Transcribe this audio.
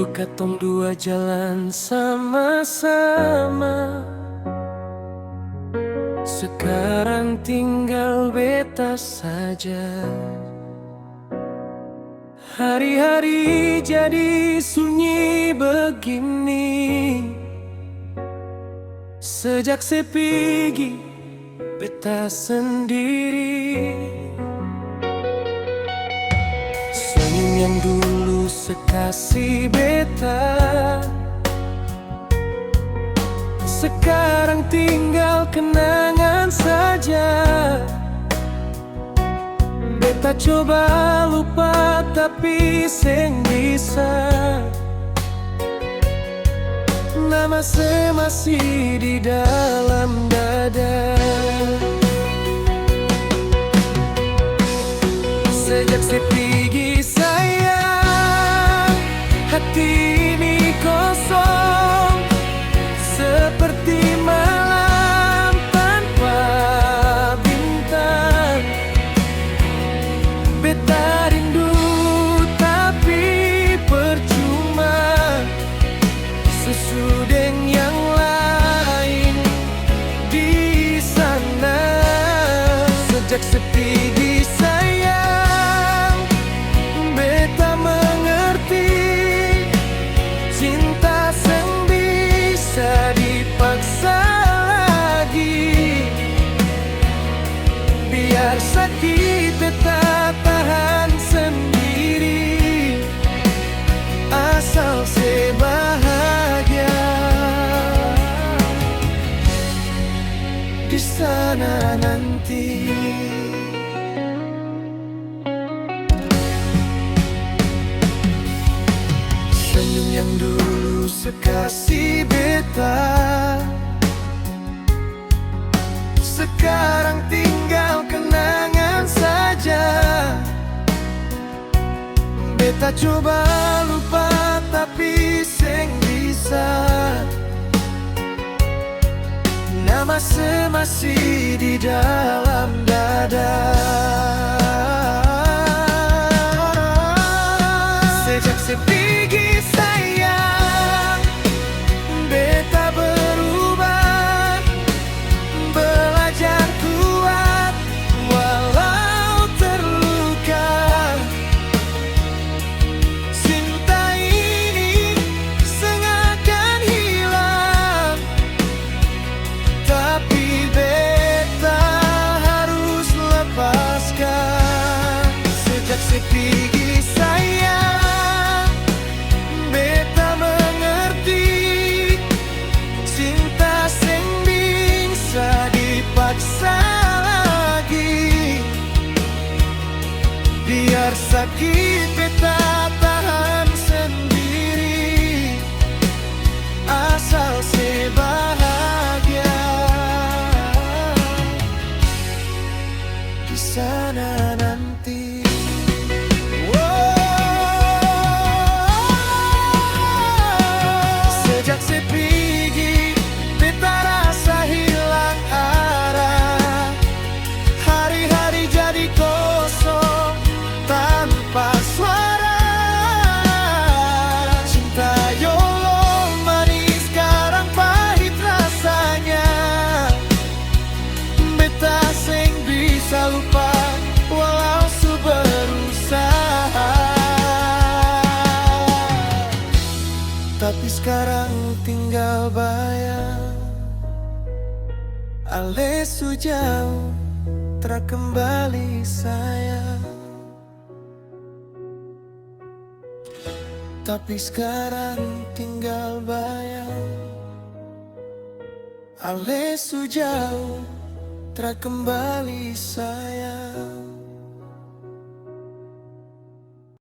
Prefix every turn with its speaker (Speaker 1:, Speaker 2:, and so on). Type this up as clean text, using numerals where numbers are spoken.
Speaker 1: Dulu katong dua jalan sama-sama, sekarang tinggal beta saja. Hari-hari jadi sunyi begini, sejak sepigi beta sendiri. Senyum yang dulu sekasih beta, sekarang tinggal kenangan saja. Beta coba lupa tapi seng bisa, nama masih di dalam dada. Sejak sepigi sayang, hati ini kosong seperti malam tanpa bintang. Beta rindu tapi percuma, sesudeng yang lain di sana. Sejak sepigi sayang, beta mengerti cinta seng bisa dipaksa lagi. Biar sakit beta tahan sendiri, asal sebahagia di sana nanti. Senyum yang dulu sekasih beta, sekarang tinggal kenangan saja. Beta coba lupa tapi seng bisa, nama masih di dalam dada. Sejak sepigi sayang, beta berubah, belajar kuat walau terluka. Cinta ini sengakan hilang, tapi beta harus lepaskan. Sejak sepigi sayang, beta mengerti cinta seng bisa dipaksa lagi. Biar sakit beta tahan sendiri, asal sebahagia di sana nanti. Sejak sepigi beta rasa hilang arah, hari-hari jadi kosong tanpa suara. Cinta yolo manis sekarang pahit rasanya. Beta seng bisa lupa walau su berusaha, tapi sekarang tinggal bayang. Ale su jauh tak kembali sayang, tapi sekarang tinggal bayang. Ale su jauh tak kembali sayang.